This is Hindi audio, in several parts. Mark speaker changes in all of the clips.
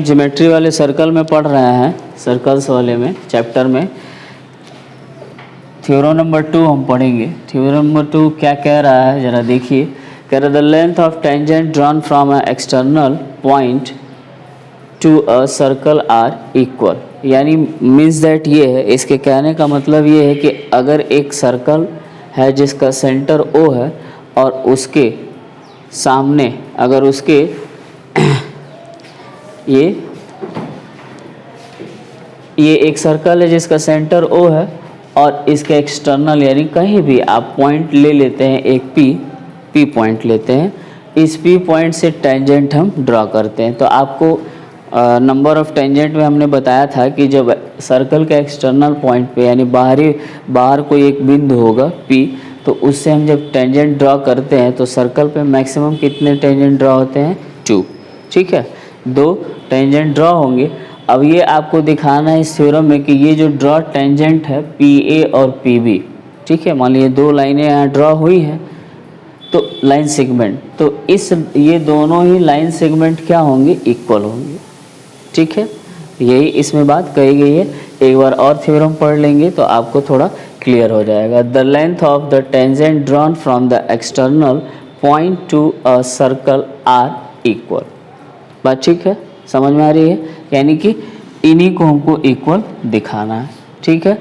Speaker 1: ज्योमेट्री वाले सर्कल में पढ़ रहे हैं, सर्कल्स वाले में चैप्टर में थ्योरम नंबर 2 हम पढ़ेंगे। थ्योरम नंबर 2 क्या कह रहा है ज़रा देखिए। कह रहा the length of tangent drawn from a external point to a circle are equal, यानी मीन्स दैट ये है, इसके कहने का मतलब ये है कि अगर एक सर्कल है जिसका सेंटर O है और उसके सामने अगर उसके ये एक सर्कल है जिसका सेंटर O है और इसके एक्सटर्नल यानी कहीं भी आप पॉइंट ले लेते हैं, एक P पॉइंट लेते हैं, इस P पॉइंट से टेंजेंट हम ड्रॉ करते हैं। तो आपको नंबर ऑफ टेंजेंट में हमने बताया था कि जब सर्कल के एक्सटर्नल पॉइंट पे यानी बाहर कोई एक बिंदु होगा P, तो उससे हम जब टेंजेंट ड्रॉ करते हैं तो सर्कल पे मैक्सिमम कितने टेंजेंट ड्रॉ होते हैं? 2। ठीक है, 2 टेंजेंट ड्रॉ होंगे। अब ये आपको दिखाना है इस थ्योरम में कि ये जो ड्रॉ टेंजेंट है PA और PB, ठीक है, मान लीजिए 2 लाइनें यहाँ ड्रॉ हुई हैं तो लाइन सेगमेंट, तो ये दोनों ही लाइन सेगमेंट क्या होंगे? इक्वल होंगे। ठीक है, यही इसमें बात कही गई है। एक बार और थ्योरम पढ़ लेंगे तो आपको थोड़ा क्लियर हो जाएगा। The length of the tangent drawn from the external point to a circle are equal. बात ठीक है, समझ में आ रही है? यानी कि इन्हीं को हमको इक्वल दिखाना है। ठीक है,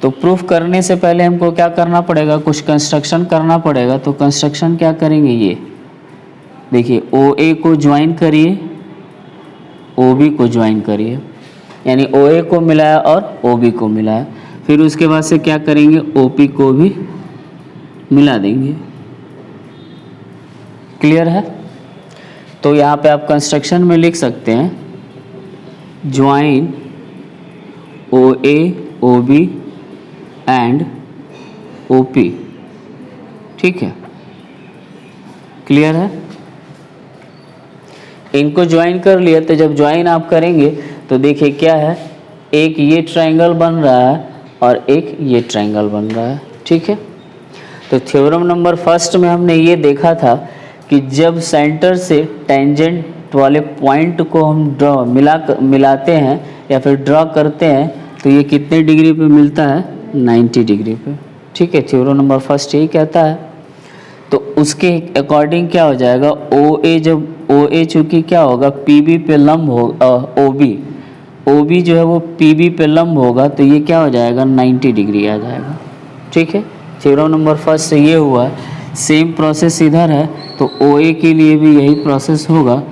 Speaker 1: तो प्रूफ करने से पहले हमको क्या करना पड़ेगा? कुछ कंस्ट्रक्शन करना पड़ेगा। तो कंस्ट्रक्शन क्या करेंगे? ये देखिए, OA को ज्वाइन करिए, OB को ज्वाइन करिए, यानी OA को मिलाया और OB को मिलाया। फिर उसके बाद से क्या करेंगे? OP को भी मिला देंगे। क्लियर है? तो यहाँ पे आप कंस्ट्रक्शन में लिख सकते हैं join OA OB and OP। ठीक है, क्लियर है? इनको ज्वाइन कर लिया। तो जब ज्वाइन आप करेंगे तो देखिए क्या है, एक ये ट्रायंगल बन रहा है और एक ये ट्रायंगल बन रहा है। ठीक है, तो थ्योरम नंबर 1 में हमने ये देखा था कि जब सेंटर से टेंजेंट वाले पॉइंट को हम मिलाते हैं या फिर ड्रॉ करते हैं तो ये कितने डिग्री पे मिलता है? 90 डिग्री पे। ठीक है, थ्योरम नंबर 1 यही कहता है। तो उसके अकॉर्डिंग क्या हो जाएगा? OA जब OA चूँकि क्या होगा? PB पे लंब होगा, OB जो है वो PB पे लंब होगा, तो ये क्या हो जाएगा? 90 डिग्री आ जाएगा। ठीक है, थ्योरम नंबर 1 से ये हुआ है। सेम प्रोसेस इधर है, तो OA के लिए भी यही प्रोसेस होगा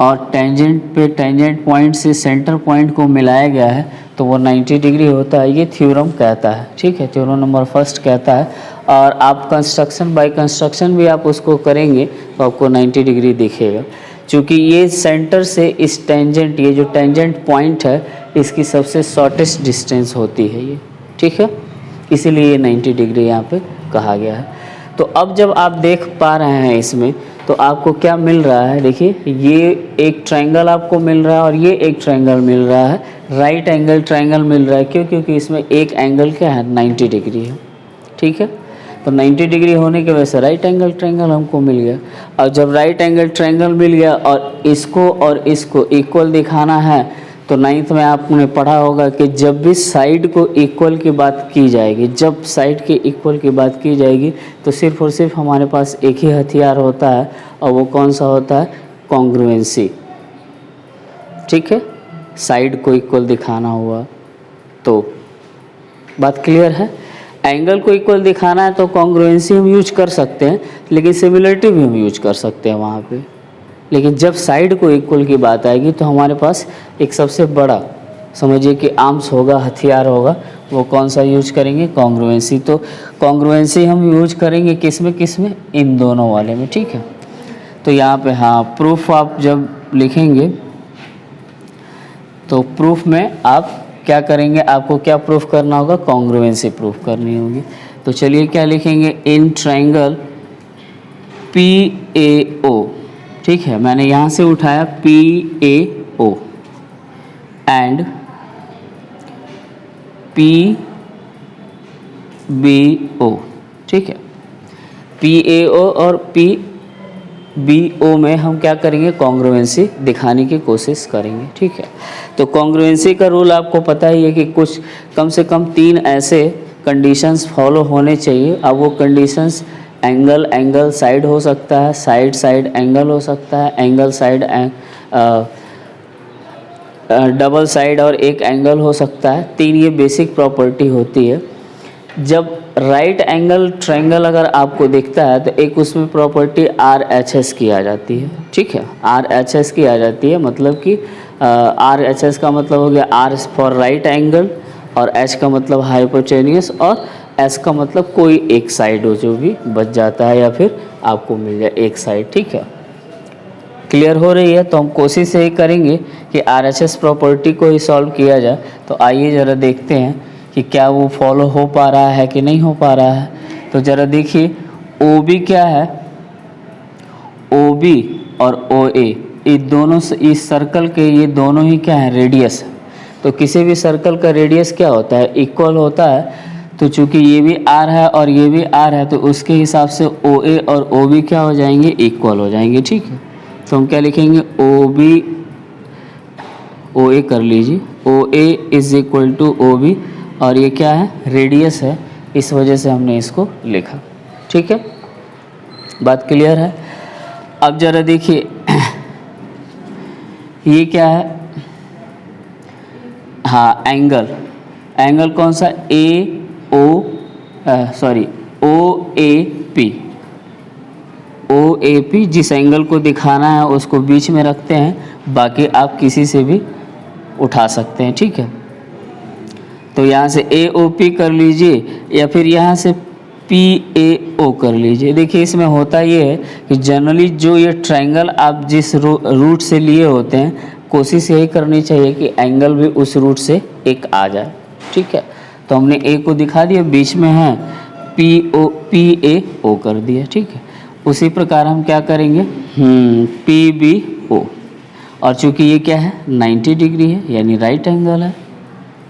Speaker 1: और टेंजेंट पॉइंट से सेंटर पॉइंट को मिलाया गया है तो वो 90 डिग्री होता है। ये थ्योरम कहता है। ठीक है, थ्योरम नंबर 1 कहता है। और आप कंस्ट्रक्शन बाय कंस्ट्रक्शन भी आप उसको करेंगे तो आपको 90 डिग्री दिखेगा, क्योंकि ये सेंटर से इस टेंजेंट, ये जो टेंजेंट पॉइंट है, इसकी सबसे शॉर्टेस्ट डिस्टेंस होती है ये। ठीक है, इसीलिए ये 90 डिग्री यहाँ पे कहा गया है। तो अब जब आप देख पा रहे हैं इसमें, तो आपको क्या मिल रहा है? देखिए, ये एक ट्रायंगल आपको मिल रहा है और ये एक ट्रायंगल मिल रहा है, राइट एंगल ट्रायंगल मिल रहा है। क्यों? क्योंकि इसमें एक एंगल क्या है? 90 डिग्री है। ठीक है, तो 90 डिग्री होने की वजह से राइट एंगल ट्रायंगल हमको मिल गया। और जब राइट एंगल ट्रायंगल मिल गया और इसको इक्वल दिखाना है, तो 9th में आपने पढ़ा होगा कि जब भी साइड को इक्वल की बात की जाएगी, जब साइड के इक्वल की बात की जाएगी तो सिर्फ और सिर्फ हमारे पास एक ही हथियार होता है, और वो कौन सा होता है? कॉन्ग्रुएंसी। ठीक है, साइड को इक्वल दिखाना हुआ तो बात क्लियर है। एंगल को इक्वल दिखाना है तो कॉन्ग्रुएंसी हम यूज कर सकते हैं, लेकिन सिमिलरिटी भी हम यूज कर सकते हैं वहाँ पे। लेकिन जब साइड को इक्वल की बात आएगी तो हमारे पास एक सबसे बड़ा, समझिए कि आर्म्स होगा, हथियार होगा, वो कौन सा यूज करेंगे? कॉन्ग्रुएंसी। तो कॉन्ग्रुएंसी हम यूज करेंगे किस में? इन दोनों वाले में। ठीक है, तो यहाँ पे हाँ, प्रूफ आप जब लिखेंगे तो प्रूफ में आप क्या करेंगे? आपको क्या प्रूफ करना होगा? कॉन्ग्रुएंसी प्रूफ करनी होगी। तो चलिए क्या लिखेंगे? In triangle PAO। ठीक है, मैंने यहाँ से उठाया PAO एंड PBO। ठीक है, PAO और बी ओ में हम क्या करेंगे, कॉन्ग्रुएंसी दिखाने की कोशिश करेंगे। ठीक है, तो कॉन्ग्रुएंसी का रूल आपको पता ही है कि कुछ कम से कम 3 ऐसे कंडीशंस फॉलो होने चाहिए। अब वो कंडीशंस एंगल एंगल साइड हो सकता है, साइड साइड एंगल हो सकता है, एंगल साइड डबल साइड और एक एंगल हो सकता है। 3 ये बेसिक प्रॉपर्टी होती है। जब राइट एंगल ट्रायंगल अगर आपको दिखता है तो एक उसमें प्रॉपर्टी RHS की आ जाती है। ठीक है, RHS की आ जाती है, मतलब कि RHS का मतलब हो गया R फॉर राइट एंगल, और H का मतलब हाइपोटेन्यूस, और S का मतलब कोई एक साइड हो जो भी बच जाता है या फिर आपको मिल जाए एक साइड। ठीक है, क्लियर हो रही है। तो हम कोशिश यही करेंगे कि RHS प्रॉपर्टी को ही सॉल्व किया जाए। तो आइए ज़रा देखते हैं कि क्या वो फॉलो हो पा रहा है कि नहीं हो पा रहा है। तो ज़रा देखिए, OB क्या है, OB और OA ये दोनों इस सर्कल के ये दोनों ही क्या है, रेडियस है। तो किसी भी सर्कल का रेडियस क्या होता है, इक्वल होता है। तो चूंकि ये भी R है और ये भी R है, तो उसके हिसाब से OA और OB क्या हो जाएंगे, इक्वल हो जाएंगे। ठीक है, तो हम क्या लिखेंगे, OB OA कर लीजिए, OA is equal to OB, और ये क्या है, रेडियस है, इस वजह से हमने इसको लिखा। ठीक है, बात क्लियर है। अब जरा देखिए ये क्या है, हाँ एंगल, एंगल कौन सा, OAP, जिस एंगल को दिखाना है उसको बीच में रखते हैं, बाकी आप किसी से भी उठा सकते हैं। ठीक है, तो यहाँ से AOP कर लीजिए या फिर यहाँ से PAO कर लीजिए। देखिए इसमें होता ये है कि जनरली जो ये ट्रायंगल आप जिस रूट से लिए होते हैं, कोशिश यही करनी चाहिए कि एंगल भी उस रूट से एक आ जाए। ठीक है, तो हमने A को दिखा दिया, बीच में है PAO कर दिया। ठीक है, उसी प्रकार हम क्या करेंगे, PBO, और चूंकि ये क्या है, 90 डिग्री है, यानी राइट एंगल है।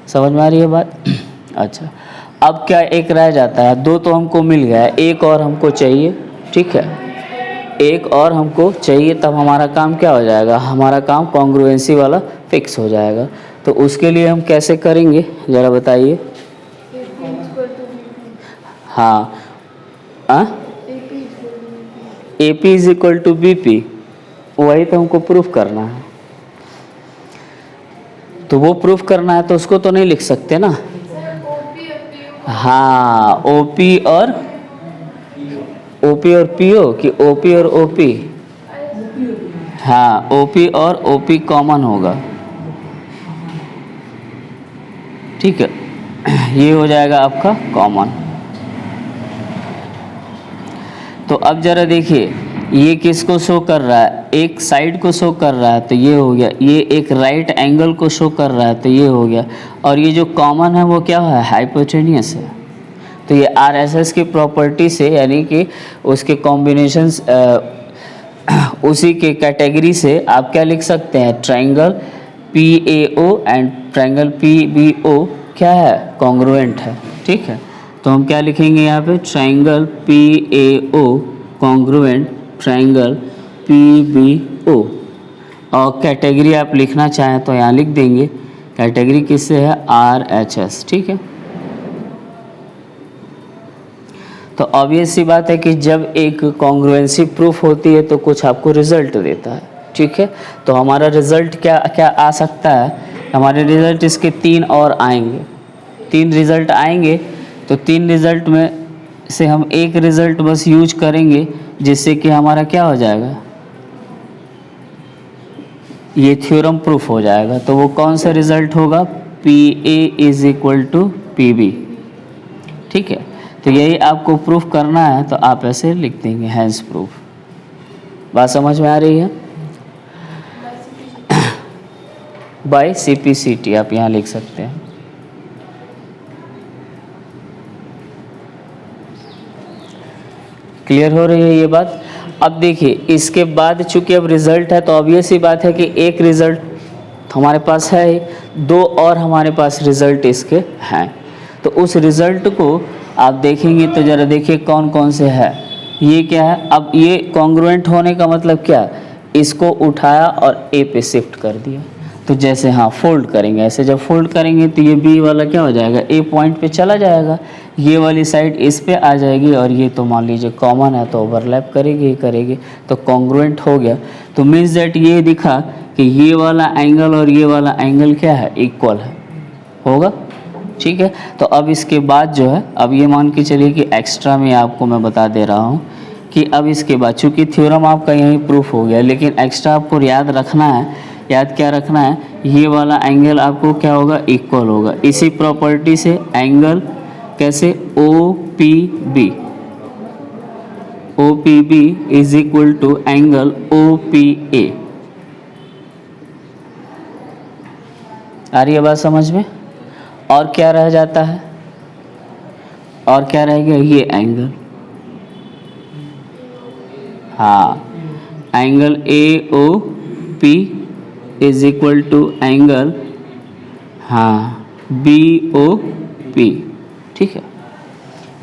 Speaker 1: समझ में आ रही है बात। अच्छा, अब क्या एक रह जाता है, 2 तो हमको मिल गया, एक और हमको चाहिए। ठीक है, एक और हमको चाहिए, तब हमारा काम क्या हो जाएगा, हमारा काम कॉन्ग्रुएंसी वाला फिक्स हो जाएगा। तो उसके लिए हम कैसे करेंगे ज़रा बताइए। हाँ, AP is equal to BP, वही तो हमको प्रूफ करना है। तो वो प्रूफ करना है तो उसको तो नहीं लिख सकते ना। हाँ, OP और PO कि OP और OP, हाँ OP और OP कॉमन होगा। ठीक है, ये हो जाएगा आपका कॉमन। तो अब जरा देखिए ये किसको शो कर रहा है, एक साइड को शो कर रहा है, तो ये हो गया। ये एक राइट एंगल को शो कर रहा है, तो ये हो गया। और ये जो कॉमन है वो क्या है, हाइपोटेन्यूस है। तो ये RHS की प्रॉपर्टी से, यानी कि उसके कॉम्बिनेशंस उसी के कैटेगरी से आप क्या लिख सकते हैं, triangle PAO and triangle PBO क्या है, कॉन्ग्रुएंट है। ठीक है, तो हम क्या लिखेंगे यहाँ पे, triangle PAO congruent triangle PBO, और कैटेगरी आप लिखना चाहें तो यहाँ लिख देंगे, कैटेगरी किससे है, RHS। ठीक है, तो ऑब्वियस सी बात है कि जब एक कॉन्ग्रुएंसी प्रूफ होती है तो कुछ आपको रिजल्ट देता है। ठीक है, तो हमारा रिजल्ट क्या क्या आ सकता है, हमारे रिजल्ट इसके 3 और आएंगे, 3 रिजल्ट आएंगे। तो 3 रिजल्ट में से हम एक रिजल्ट बस यूज करेंगे, जिससे कि हमारा क्या हो जाएगा, ये थ्योरम प्रूफ हो जाएगा। तो वो कौन सा रिजल्ट होगा, PA is equal to PB। ठीक है, तो यही आपको प्रूफ करना है, तो आप ऐसे लिख देंगे, हैंस प्रूफ। बात समझ में आ रही है, बाय CPCT आप यहाँ लिख सकते हैं। क्लियर हो रही है ये बात। अब देखिए इसके बाद चूंकि अब रिजल्ट है, तो ऑब्वियस ही बात है कि एक रिजल्ट हमारे पास है, 2 और हमारे पास रिजल्ट इसके हैं। तो उस रिजल्ट को आप देखेंगे तो ज़रा देखिए कौन कौन से है। ये क्या है, अब ये कॉन्ग्रुएंट होने का मतलब क्या, इसको उठाया और ए पे शिफ्ट कर दिया। तो जैसे हाँ फोल्ड करेंगे, ऐसे जब फोल्ड करेंगे तो ये बी वाला क्या हो जाएगा, ए पॉइंट पे चला जाएगा, ये वाली साइड इस पे आ जाएगी, और ये तो मान लीजिए कॉमन है तो ओवरलैप करेगी ही करेगी, तो कॉन्ग्रुएंट हो गया। तो मीन्स दैट ये दिखा कि ये वाला एंगल और ये वाला एंगल क्या है, इक्वल है, होगा। ठीक है, तो अब इसके बाद जो है, अब ये मान के चलिए कि एक्स्ट्रा में आपको मैं बता दे रहा हूँ कि अब इसके बाद चूँकि थ्योरम आपका यहीं प्रूफ हो गया, लेकिन एक्स्ट्रा आपको याद रखना है, याद क्या रखना है, ये वाला एंगल आपको क्या होगा, इक्वल होगा। इसी प्रॉपर्टी से एंगल कैसे, O P B is equal to angle O P A. आ रही है बात समझ में। और क्या रह जाता है, और क्या रह गया, ये एंगल, हाँ, angle A O P is equal to angle, हाँ, बी ओ पी। ठीक है,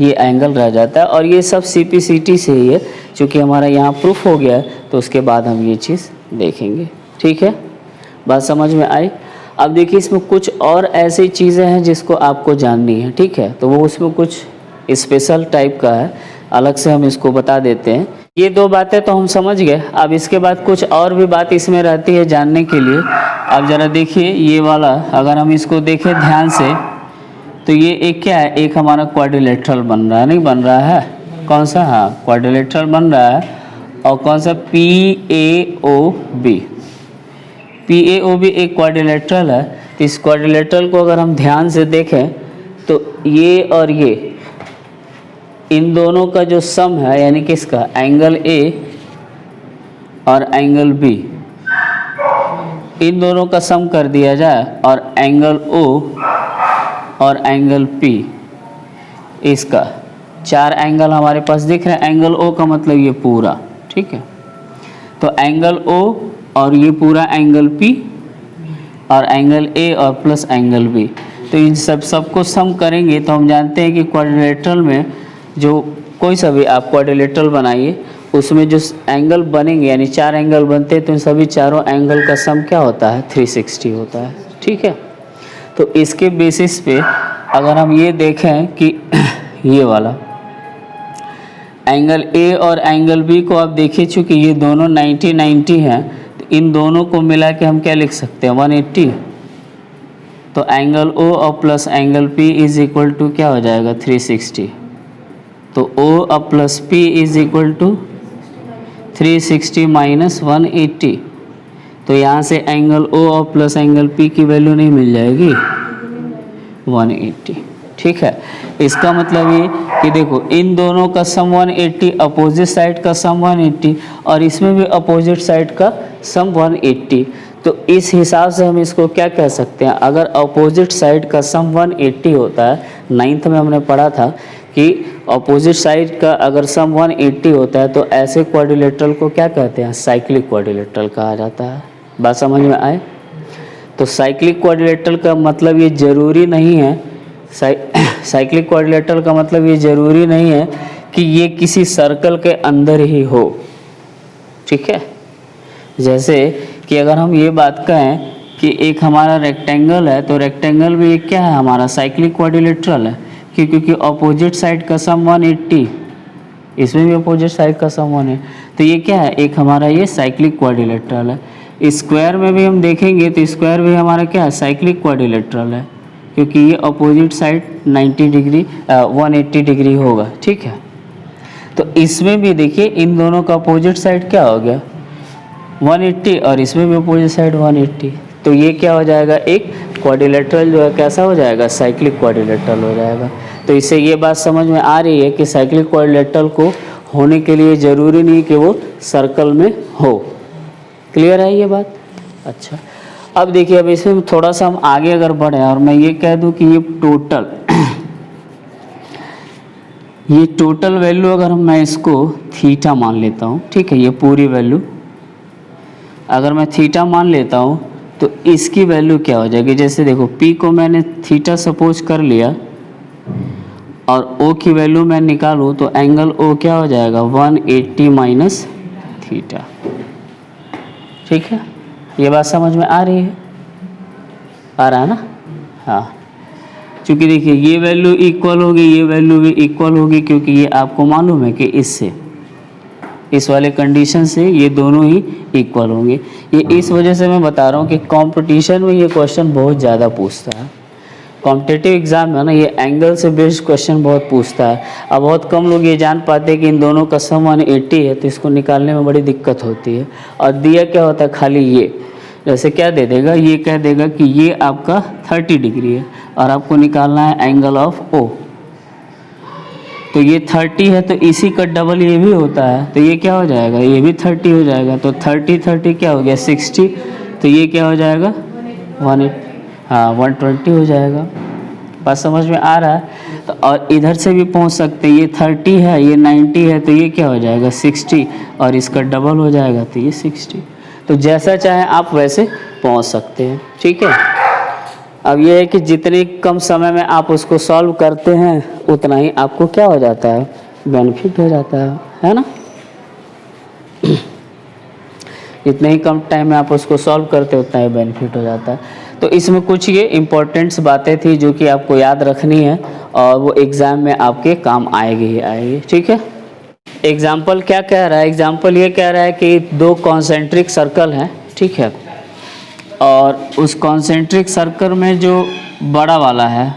Speaker 1: ये एंगल रह जाता है, और ये सब CPCT से ही है, चूँकि हमारा यहाँ प्रूफ हो गया है, तो उसके बाद हम ये चीज़ देखेंगे। ठीक है, बात समझ में आई। अब देखिए इसमें कुछ और ऐसी चीज़ें हैं जिसको आपको जाननी है। ठीक है, तो वो उसमें कुछ स्पेशल टाइप का है, अलग से हम इसको बता देते हैं। ये दो बातें तो हम समझ गए। अब इसके बाद कुछ और भी बात इसमें रहती है जानने के लिए। अब ज़रा देखिए ये वाला, अगर हम इसको देखें ध्यान से, तो ये एक क्या है, एक हमारा क्वाड्रिलेटरल बन रहा है, नहीं बन रहा है, कौन सा, हाँ क्वाड्रिलेटरल बन रहा है, और कौन सा, PAOB एक क्वाड्रिलेटरल है। तो इस क्वाड्रिलेटरल को अगर हम ध्यान से देखें तो ये और ये, इन दोनों का जो सम है, यानी कि इसका एंगल A और एंगल B, इन दोनों का सम कर दिया जाए, और एंगल O और एंगल P, इसका 4 एंगल हमारे पास दिख रहे हैं। एंगल O का मतलब ये पूरा, ठीक है, तो एंगल O और ये पूरा एंगल P और एंगल A और प्लस एंगल B, तो इन सबको सम करेंगे तो हम जानते हैं कि क्वाड्रिलेटरल में जो कोई सा भी आप क्वाड्रिलेटरल बनाइए, उसमें जो एंगल बनेंगे, यानी 4 एंगल बनते हैं, तो इन सभी चारों एंगल का सम क्या होता है, 360 होता है। ठीक है, तो इसके बेसिस पे अगर हम ये देखें कि ये वाला एंगल A और एंगल B को आप देखिए, चूँकि ये दोनों 90-90 हैं, तो इन दोनों को मिला के हम क्या लिख सकते हैं, 180। तो एंगल O और plus angle P is equal to क्या हो जाएगा, 360। तो O और plus P is equal to 360 minus 180। तो यहाँ से एंगल O और प्लस एंगल P की वैल्यू नहीं मिल जाएगी, 180। ठीक है, इसका मतलब ये कि देखो इन दोनों का सम 180, अपोजिट साइड का सम 180, और इसमें भी अपोजिट साइड का सम 180। तो इस हिसाब से हम इसको क्या कह सकते हैं, अगर अपोजिट साइड का सम 180 होता है, 9th में हमने पढ़ा था कि अपोजिट साइड का अगर सम 180 होता है, तो ऐसे क्वाड्रिलेटरल को क्या कहते हैं, साइक्लिक क्वाड्रिलेटरल कहा जाता है। बात समझ में आए। तो साइक्लिक क्वाड्रिलेटरल का मतलब ये ज़रूरी नहीं है, साइक्लिक क्वाड्रिलेटरल का मतलब ये ज़रूरी नहीं है कि ये किसी सर्कल के अंदर ही हो। ठीक है, जैसे कि अगर हम ये बात कहें कि एक हमारा रेक्टेंगल है, तो रेक्टेंगल में ये क्या है, हमारा साइक्लिक क्वाड्रिलेटरल है, क्योंकि अपोजिट साइड का सम 180, इसमें भी अपोजिट साइड का सम 1 है, तो ये क्या है, एक हमारा ये साइक्लिक क्वाड्रिलेटरल है। स्क्वायर में भी हम देखेंगे तो स्क्वायर भी हमारा क्या है, साइक्लिक क्वाड्रिलेटरल है, क्योंकि ये अपोजिट साइड 90 डिग्री 180 डिग्री होगा। ठीक है, तो इसमें भी देखिए इन दोनों का अपोजिट साइड क्या हो गया, 180, और इसमें भी अपोजिट साइड 180। तो ये क्या हो जाएगा, एक क्वाड्रिलेटरल जो है कैसा हो जाएगा, साइक्लिक क्वाड्रिलेटरल हो जाएगा। तो इससे ये बात समझ में आ रही है कि साइक्लिक क्वाड्रिलेटरल को होने के लिए ज़रूरी नहीं कि वो सर्कल में हो। क्लियर है ये बात। अच्छा, अब देखिए, अब इसमें थोड़ा सा हम आगे अगर बढ़े और मैं ये कह दूं कि ये टोटल वैल्यू अगर मैं इसको थीटा मान लेता हूँ, ठीक है, ये पूरी वैल्यू अगर मैं थीटा मान लेता हूँ, तो इसकी वैल्यू क्या हो जाएगी, जैसे देखो P को मैंने थीटा सपोज कर लिया, और O की वैल्यू मैं निकालूँ तो एंगल O क्या हो जाएगा 180 माइनस थीटा। ठीक है, ये बात समझ में आ रही है, आ रहा है ना? हाँ, क्योंकि देखिए ये वैल्यू इक्वल होगी, ये वैल्यू भी इक्वल होगी, क्योंकि ये आपको मालूम है कि इससे इस वाले कंडीशन से ये दोनों ही इक्वल होंगे। ये इस वजह से मैं बता रहा हूँ कि कंपटीशन में ये क्वेश्चन बहुत ज़्यादा पूछता है। कॉम्पिटिटिव एग्जाम में ना ये एंगल से बेस्ड क्वेश्चन बहुत पूछता है। अब बहुत कम लोग ये जान पाते हैं कि इन दोनों का सम 180 है, तो इसको निकालने में बड़ी दिक्कत होती है। और दिया क्या होता है, खाली ये जैसे क्या दे देगा, ये कह देगा कि ये आपका 30 डिग्री है और आपको निकालना है एंगल ऑफ ओ। तो ये 30 है तो इसी का डबल ये भी होता है, तो ये क्या हो जाएगा, ये भी 30 हो जाएगा। तो 30 क्या हो गया 60, तो ये क्या हो जाएगा 120 हो जाएगा। बात समझ में आ रहा है? तो और इधर से भी पहुंच सकते हैं, ये 30 है, ये 90 है, तो ये क्या हो जाएगा 60 और इसका डबल हो जाएगा, तो ये 60। तो जैसा चाहे आप वैसे पहुंच सकते हैं। ठीक है, अब ये है कि जितने कम समय में आप उसको सॉल्व करते हैं उतना ही आपको क्या हो जाता है, बेनिफिट हो जाता है ना? जितने ही कम टाइम में आप उसको सॉल्व करते हैं उतना ही बेनिफिट हो जाता है। तो इसमें कुछ ये इम्पोर्टेंट्स बातें थी जो कि आपको याद रखनी है और वो एग्ज़ाम में आपके काम आएगी ही आएगी। ठीक है, एग्जाम्पल क्या कह रहा है, एग्जाम्पल ये कह रहा है कि दो कॉन्सेंट्रिक सर्कल हैं। ठीक है, और उस कॉन्सेंट्रिक सर्कल में जो बड़ा वाला है,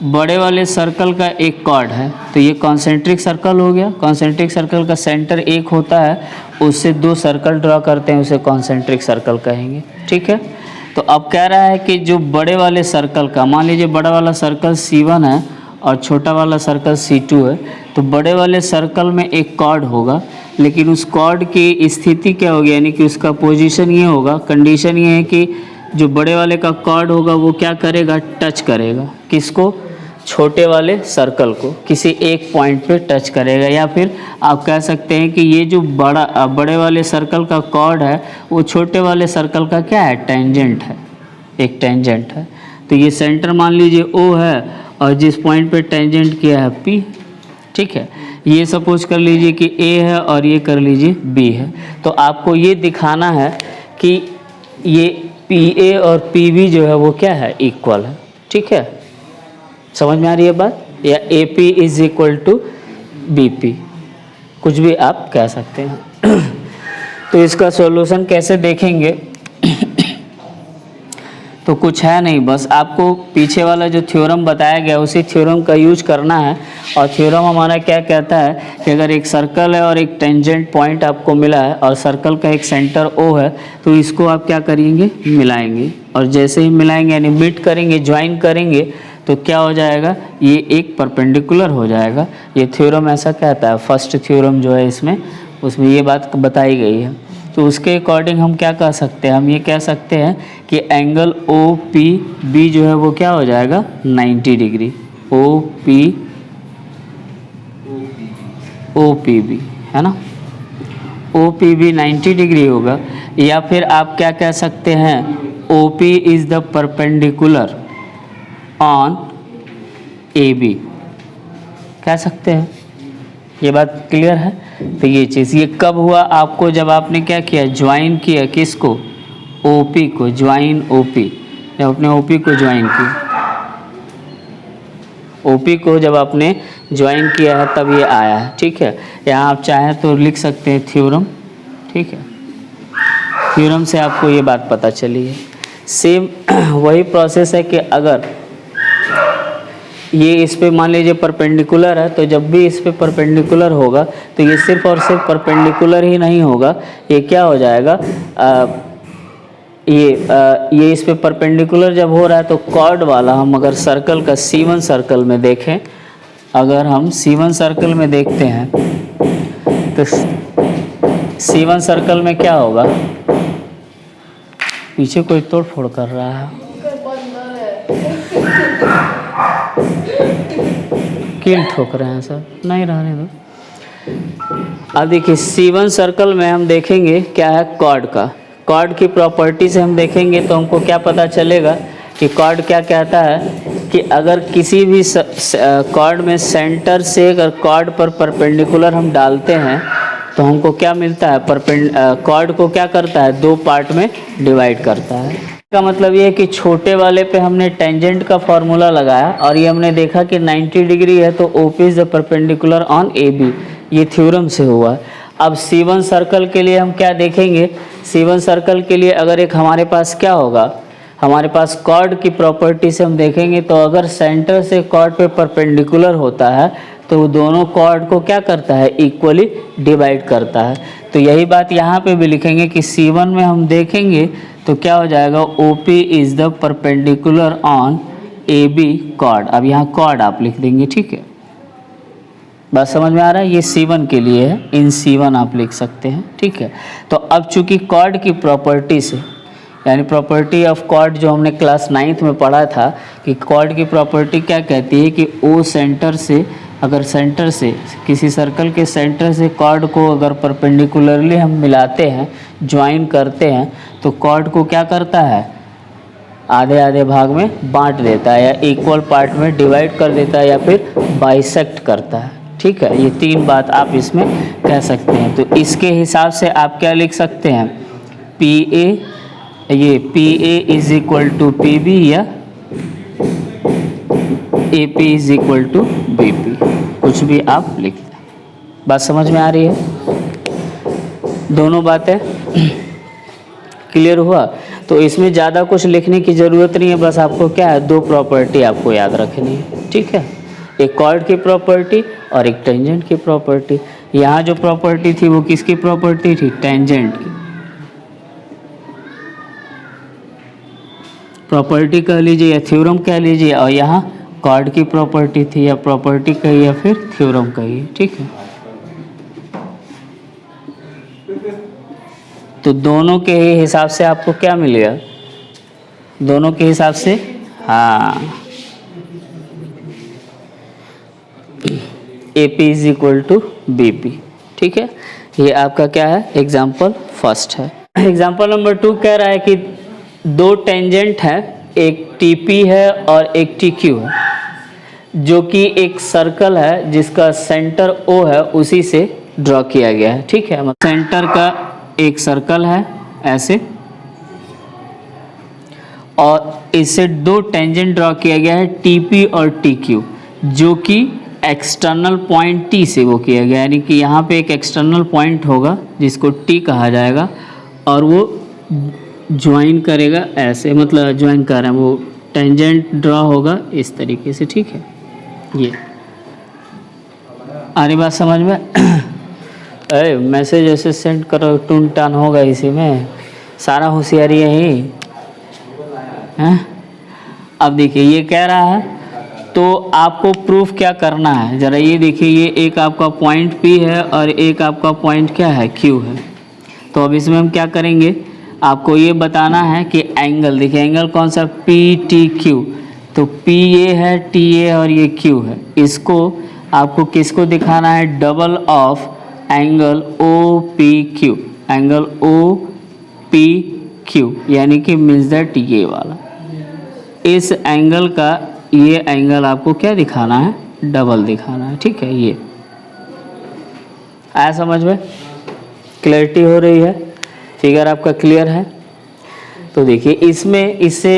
Speaker 1: बड़े वाले सर्कल का एक कॉर्ड है, तो ये कॉन्सेंट्रिक सर्कल हो गया। कॉन्सेंट्रिक सर्कल का सेंटर एक होता है, उससे दो सर्कल ड्रॉ करते हैं, उसे कॉन्सेंट्रिक सर्कल कहेंगे। ठीक है, तो अब कह रहा है कि जो बड़े वाले सर्कल का, मान लीजिए बड़ा वाला सर्कल C1 है और छोटा वाला सर्कल C2 है, तो बड़े वाले सर्कल में एक कॉर्ड होगा, लेकिन उस कॉर्ड की स्थिति क्या होगी, यानी कि उसका पोजीशन ये होगा, कंडीशन ये है कि जो बड़े वाले का कॉर्ड होगा वो क्या करेगा, टच करेगा किसको, छोटे वाले सर्कल को, किसी एक पॉइंट पे टच करेगा। या फिर आप कह सकते हैं कि ये जो बड़े वाले सर्कल का कॉर्ड है वो छोटे वाले सर्कल का क्या है, टेंजेंट है, एक टेंजेंट है। तो ये सेंटर मान लीजिए O है और जिस पॉइंट पे टेंजेंट किया है P। ठीक है, ये सपोज कर लीजिए कि A है और ये कर लीजिए B है। तो आपको ये दिखाना है कि ये PA और PB जो है वो क्या है, इक्वल है। ठीक है, समझ में आ रही है बात, या AP is equal to BP, कुछ भी आप कह सकते हैं। तो इसका सॉल्यूशन कैसे देखेंगे, तो कुछ है नहीं, बस आपको पीछे वाला जो थ्योरम बताया गया उसी थ्योरम का यूज करना है। और थ्योरम हमारा क्या कहता है कि अगर एक सर्कल है और एक टेंजेंट पॉइंट आपको मिला है और सर्कल का एक सेंटर O है, तो इसको आप क्या करेंगे, मिलाएंगे। और जैसे ही मिलाएंगे यानी मीट करेंगे, ज्वाइन करेंगे, तो क्या हो जाएगा, ये एक परपेंडिकुलर हो जाएगा। ये थ्योरम ऐसा कहता है, फर्स्ट थ्योरम जो है इसमें, उसमें ये बात बताई गई है। तो उसके अकॉर्डिंग हम क्या कह सकते हैं, हम ये कह सकते हैं कि एंगल OPB जो है वो क्या हो जाएगा, 90 डिग्री। OPB है ना, OPB 90 डिग्री होगा। या फिर आप क्या कह सकते हैं, OP is the perpendicular on AB, कह सकते हैं। ये बात क्लियर है? तो ये चीज़ ये कब हुआ आपको, जब आपने क्या किया, ज्वाइन किया किसको, OP को, ज्वाइन OP, जब आपने OP को ज्वाइन किया, OP को जब आपने ज्वाइन किया है तब ये आया है। ठीक है, यहाँ आप चाहें तो लिख सकते हैं थ्योरम। ठीक है, थ्योरम से आपको ये बात पता चली है। सेम वही प्रोसेस है कि अगर ये इस पे मान लीजिए परपेंडिकुलर है, तो जब भी इस पे परपेंडिकुलर होगा तो ये सिर्फ और सिर्फ परपेंडिकुलर ही नहीं होगा, ये क्या हो जाएगा, ये इस पे परपेंडिकुलर जब हो रहा है तो कॉर्ड वाला, हम अगर सर्कल का C1 सर्कल में देखें, अगर हम C1 सर्कल में देखते हैं तो C1 सर्कल में क्या होगा, पीछे कोई तोड़ फोड़ कर रहा है, कील ठोक रहे हैं सर, नहीं रहने दो। अब देखिए C1 सर्कल में हम देखेंगे क्या है, कॉर्ड का, कॉर्ड की प्रॉपर्टी से हम देखेंगे तो हमको क्या पता चलेगा कि कॉर्ड क्या कहता है कि अगर किसी भी कॉर्ड में सेंटर से अगर कॉर्ड पर परपेंडिकुलर हम डालते हैं तो हमको क्या मिलता है, कॉर्ड को क्या करता है, दो पार्ट में डिवाइड करता है। इसका मतलब ये है कि छोटे वाले पे हमने टेंजेंट का फॉर्मूला लगाया और ये हमने देखा कि 90 डिग्री है तो OP is the perpendicular on AB, ये थ्योरम से हुआ है। अब C1 सर्कल के लिए हम क्या देखेंगे, C1 सर्कल के लिए अगर एक हमारे पास क्या होगा, हमारे पास कॉर्ड की प्रॉपर्टी से हम देखेंगे तो अगर सेंटर से कॉर्ड पे परपेंडिकुलर होता है तो वो दोनों कॉर्ड को क्या करता है, इक्वली डिवाइड करता है। तो यही बात यहाँ पे भी लिखेंगे कि C1 में हम देखेंगे तो क्या हो जाएगा, OP is the perpendicular on AB chord. अब यहाँ कॉर्ड आप लिख देंगे, ठीक है, बात समझ में आ रहा है। ये C1 के लिए है, इन C1 आप लिख सकते हैं, ठीक है। तो अब चूंकि कॉर्ड की प्रॉपर्टी से, यानी प्रॉपर्टी ऑफ कॉर्ड जो हमने क्लास 9th में पढ़ा था कि कॉर्ड की प्रॉपर्टी क्या कहती है कि O सेंटर से, अगर सेंटर से किसी सर्कल के सेंटर से कॉर्ड को अगर परपेंडिकुलरली हम मिलाते हैं, ज्वाइन करते हैं, तो कॉर्ड को क्या करता है, आधे आधे भाग में बांट देता है या इक्वल पार्ट में डिवाइड कर देता है या फिर बाइसेक्ट करता है, ठीक है। ये तीन बात आप इसमें कह सकते हैं। तो इसके हिसाब से आप क्या लिख सकते हैं, PA is equal to PB या AP is equal to BP, कुछ भी आप लिख दें। बात समझ में आ रही है, दोनों बातें क्लियर हुआ। तो इसमें ज़्यादा कुछ लिखने की ज़रूरत नहीं है, बस आपको क्या है, दो प्रॉपर्टी आपको याद रखनी है, ठीक है, एक कॉर्ड की प्रॉपर्टी और एक टेंजेंट की प्रॉपर्टी। यहाँ जो प्रॉपर्टी थी वो किसकी प्रॉपर्टी थी, टेंजेंट की प्रॉपर्टी कह लीजिए या थ्योरम कह लीजिए, और यहाँ कॉर्ड की प्रॉपर्टी थी, या प्रॉपर्टी कहिए या फिर थ्योरम कहिए, ठीक है। तो दोनों के हिसाब से आपको क्या मिलेगा, दोनों के हिसाब से, हाँ, AP is equal to BP, ठीक है। ये आपका क्या है, एग्जाम्पल फर्स्ट है। एग्जाम्पल नंबर 2 कह रहा है कि दो टेंजेंट है, एक TP है और एक TQ है, जो कि एक सर्कल है जिसका सेंटर O है, उसी से ड्रॉ किया गया है, ठीक है। सेंटर का एक सर्कल है ऐसे, और इससे दो टेंजेंट ड्रॉ किया गया है TP और TQ, जो कि एक्सटर्नल पॉइंट T से वो किया गया, यानी कि यहाँ पे एक एक्सटर्नल पॉइंट होगा जिसको T कहा जाएगा, और वो ज्वाइन करेगा ऐसे, मतलब ज्वाइन कर रहे हैं, वो टेंजेंट ड्रॉ होगा इस तरीके से, ठीक है। ये आ रही बात समझ में, अरे मैसेज ऐसे सेंड करो, टून टान होगा इसी में, सारा होशियारी यही है। अब देखिए ये कह रहा है, तो आपको प्रूफ क्या करना है, ज़रा ये देखिए, ये एक आपका पॉइंट P है और एक आपका पॉइंट क्या है, Q है। तो अब इसमें हम क्या करेंगे, आपको ये बताना है कि एंगल, देखिए एंगल कौन सा, PTQ, तो P ये है, T ये और ये Q है, इसको आपको किसको दिखाना है, double of angle OPQ, angle OPQ, यानी कि मीन्स दैट ये वाला, इस एंगल का ये एंगल आपको क्या दिखाना है, डबल दिखाना है, ठीक है। ये आया समझ में, क्लैरिटी हो रही है, फिगर आपका क्लियर है। तो देखिए इसमें इससे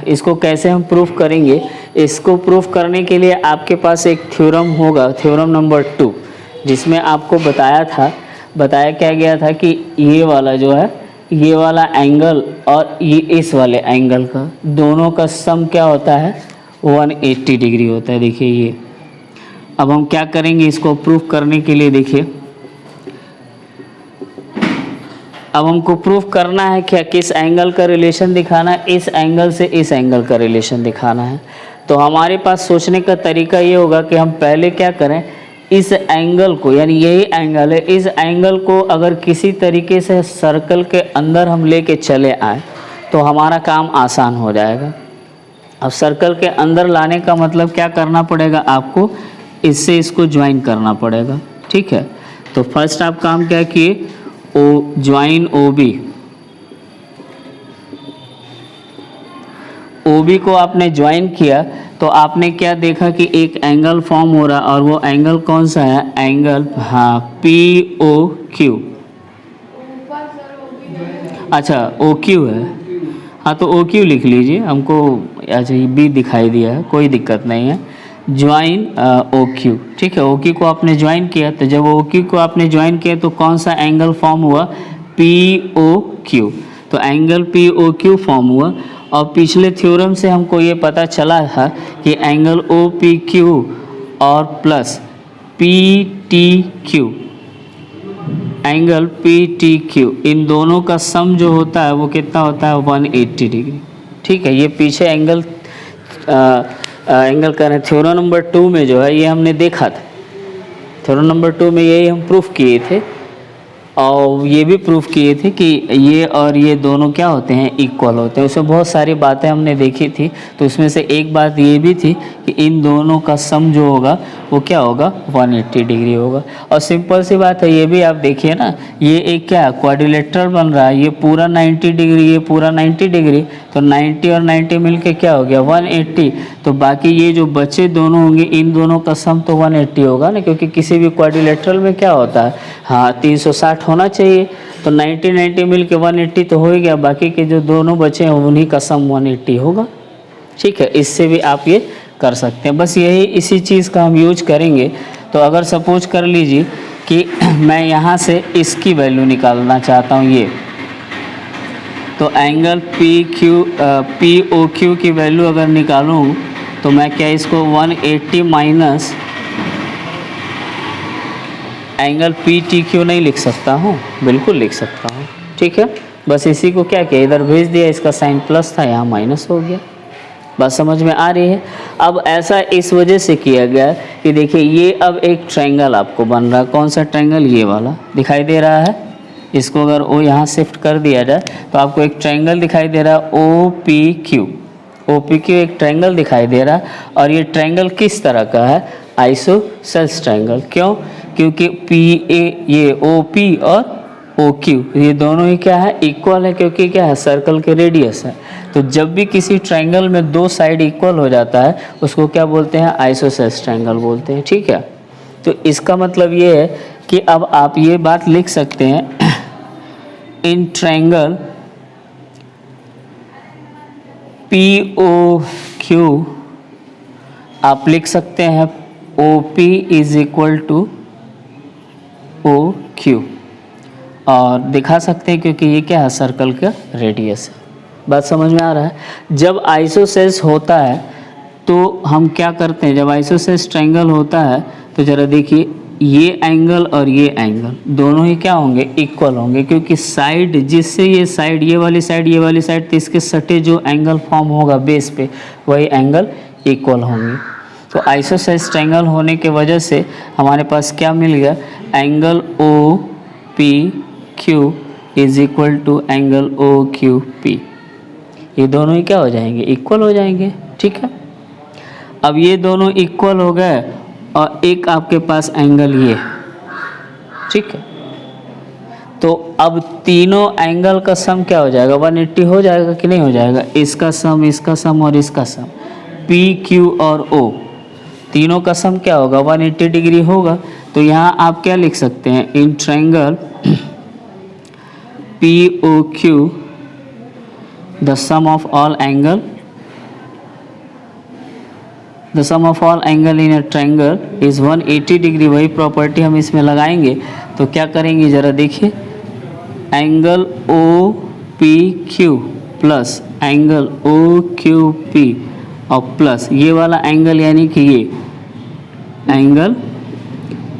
Speaker 1: इसको कैसे हम प्रूफ करेंगे, इसको प्रूफ करने के लिए आपके पास एक थ्योरम होगा, थ्योरम नंबर 2, जिसमें आपको बताया क्या गया था कि ये वाला जो है, ये वाला एंगल और ये इस वाले एंगल का दोनों का सम क्या होता है, 180 डिग्री होता है। देखिए ये, अब हम क्या करेंगे इसको प्रूफ करने के लिए, देखिए अब हमको प्रूफ करना है क्या, किस एंगल का रिलेशन दिखाना है, इस एंगल से इस एंगल का रिलेशन दिखाना है। तो हमारे पास सोचने का तरीका ये होगा कि हम पहले क्या करें, इस एंगल को, यानी यही एंगल है, इस एंगल को अगर किसी तरीके से सर्कल के अंदर हम लेके चले आए तो हमारा काम आसान हो जाएगा। अब सर्कल के अंदर लाने का मतलब क्या करना पड़ेगा, आपको इससे इसको ज्वाइन करना पड़ेगा, ठीक है। तो फर्स्ट आप काम क्या किए, ज्वाइन OB, ओ बी को आपने ज्वाइन किया तो आपने क्या देखा कि एक एंगल फॉर्म हो रहा, और वो एंगल कौन सा है, एंगल, हाँ, पी ओ क्यू। अच्छा ओ क्यू है, हाँ तो ओ क्यू लिख लीजिए, हमको अच्छा ये बी दिखाई दिया है, कोई दिक्कत नहीं है। ज्वाइन ओ क्यू, ठीक है, ओ क्यू को आपने ज्वाइन किया, तो जब ओ क्यू को आपने ज्वाइन किया तो कौन सा एंगल फॉर्म हुआ, पी ओ क्यू। तो angle P O Q form हुआ। और पिछले थ्योरम से हमको ये पता चला था कि एंगल ओ पी क्यू और plus P T Q, angle P T Q, इन दोनों का सम जो होता है वो कितना होता है, 180 डिग्री। ठीक है, ये पीछे एंगल एंगल करें थ्योरम नंबर 2 में जो है ये हमने देखा था, थ्योरम नंबर 2 में यही हम प्रूफ किए थे, और ये भी प्रूफ किए थे कि ये और ये दोनों क्या होते हैं, इक्वल होते हैं। उसमें बहुत सारी बातें हमने देखी थी, तो उसमें से एक बात ये भी थी कि इन दोनों का सम जो होगा वो क्या होगा, 180 डिग्री होगा। और सिंपल सी बात है, ये भी आप देखिए ना, ये एक क्या क्वाड्रिलेटरल बन रहा है, ये पूरा 90 डिग्री, ये पूरा 90 डिग्री, तो 90 और 90 मिलके क्या हो गया, 180। तो बाकी ये जो बचे दोनों होंगे, इन दोनों का सम तो 180 होगा ना, क्योंकि किसी भी क्वाड्रिलेटरल में क्या होता है, हाँ 360 होना चाहिए। तो 90 90 मिल के 180 तो हो ही गया, बाकी के जो दोनों बचे हैं उन्हीं का सम 180 होगा। ठीक है, इससे भी आप ये कर सकते हैं, बस यही इसी चीज़ का हम यूज करेंगे। तो अगर सपोज कर लीजिए कि मैं यहाँ से इसकी वैल्यू निकालना चाहता हूँ ये, तो एंगल पी ओ क्यू की वैल्यू अगर निकालूँ तो मैं क्या इसको 180 minus angle P T Q नहीं लिख सकता हूँ, बिल्कुल लिख सकता हूँ। ठीक है, बस इसी को क्या किया, इधर भेज दिया, इसका साइन प्लस था यहाँ माइनस हो गया। बात समझ में आ रही है। अब ऐसा इस वजह से किया गया कि देखिए ये अब एक ट्रायंगल आपको बन रहा है, कौन सा ट्रायंगल, ये वाला दिखाई दे रहा है। इसको अगर ओ यहाँ शिफ्ट कर दिया जाए तो आपको एक ट्रायंगल दिखाई दे रहा है, O P Q. O P Q एक ट्रायंगल दिखाई दे रहा है, और ये ट्रायंगल किस तरह का है, आइसोसेल्स ट्रायंगल। क्यों, क्योंकि पी ए, ये ओ पी और ओ क्यू ये दोनों ही क्या है, इक्वल है, क्योंकि क्या है, सर्कल के रेडियस है। तो जब भी किसी ट्रायंगल में दो साइड इक्वल हो जाता है उसको क्या बोलते हैं, आइसोसेल्स ट्रायंगल बोलते हैं। ठीक है, तो इसका मतलब ये है कि अब आप ये बात लिख सकते हैं, in triangle P O Q आप लिख सकते हैं O P is equal to O Q, और दिखा सकते हैं क्योंकि ये क्या है, सर्कल का रेडियस है। बात समझ में आ रहा है। जब आइसोसेल्स होता है तो हम क्या करते हैं, जब आइसोसेल्स ट्रायंगल होता है तो जरा देखिए, ये एंगल और ये एंगल दोनों ही क्या होंगे, इक्वल होंगे, क्योंकि साइड जिससे ये साइड, ये वाली साइड, ये वाली साइड, तो इसके सटे जो एंगल फॉर्म होगा बेस पे वही एंगल इक्वल होंगे। तो आइसोसेल्स ट्रायंगल होने के वजह से हमारे पास क्या मिल गया, angle O P Q is equal to angle O Q P, ये दोनों ही क्या हो जाएंगे, इक्वल हो जाएंगे। ठीक है, अब ये दोनों इक्वल हो गए, और एक आपके पास एंगल ये, ठीक है, तो अब तीनों एंगल का सम क्या हो जाएगा, 180 हो जाएगा कि नहीं हो जाएगा, इसका सम और इसका सम, पी क्यू और ओ तीनों का सम क्या होगा, 180 डिग्री होगा। तो यहाँ आप क्या लिख सकते हैं, in triangle P O Q the sum of all angle in a triangle is 180 degree. वही प्रॉपर्टी हम इसमें लगाएंगे, तो क्या करेंगे जरा देखिए, angle O P Q plus angle O Q P और प्लस ये वाला एंगल, यानी कि ये angle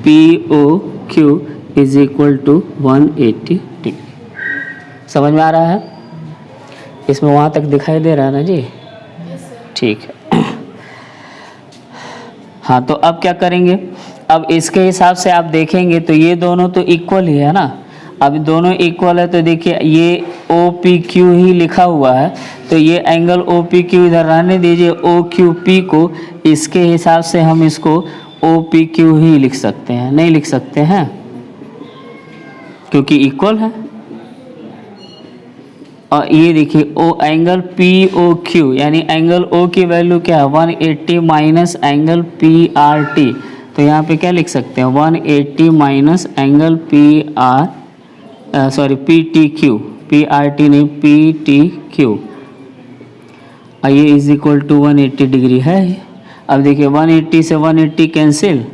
Speaker 1: P O Q is equal to 180 degree. समझ में आ रहा है, इसमें वहाँ तक दिखाई दे रहा है ना जी, ठीक है। हाँ, तो अब क्या करेंगे, अब इसके हिसाब से आप देखेंगे तो ये दोनों तो इक्वल ही है ना, अब दोनों इक्वल है तो देखिए ये ओ पी क्यू ही लिखा हुआ है, तो ये एंगल ओ पी क्यू इधर रहने दीजिए, ओ क्यू पी को इसके हिसाब से हम इसको ओ पी क्यू ही लिख सकते हैं, नहीं लिख सकते हैं क्योंकि इक्वल है। और ये देखिए O angle P O Q, यानी एंगल ओ की वैल्यू क्या है 180 minus angle P R T. तो यहाँ पे क्या लिख सकते हैं 180 minus angle P R sorry P T Q, P R T नहीं पी टी क्यू, और ये इज इक्वल टू 180 डिग्री है। अब देखिए 180 से 180 कैंसिल,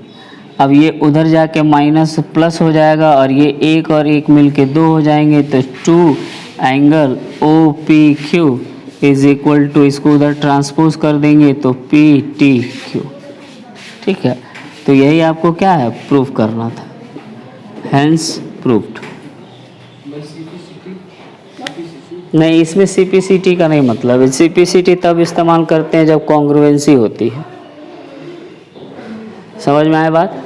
Speaker 1: अब ये उधर जाके माइनस प्लस हो जाएगा और ये एक और एक मिलके दो हो जाएंगे, तो 2 angle O P Q is equal to, इसको उधर ट्रांसपोज कर देंगे तो पी टी क्यू। ठीक है, तो यही आपको क्या है प्रूफ करना था, हैंस प्रूफ्ड। नहीं, इसमें सीपीसीटी का नहीं मतलब है, सीपीसीटी तब इस्तेमाल करते हैं जब कॉन्ग्रुएंसी होती है। समझ में आया बात?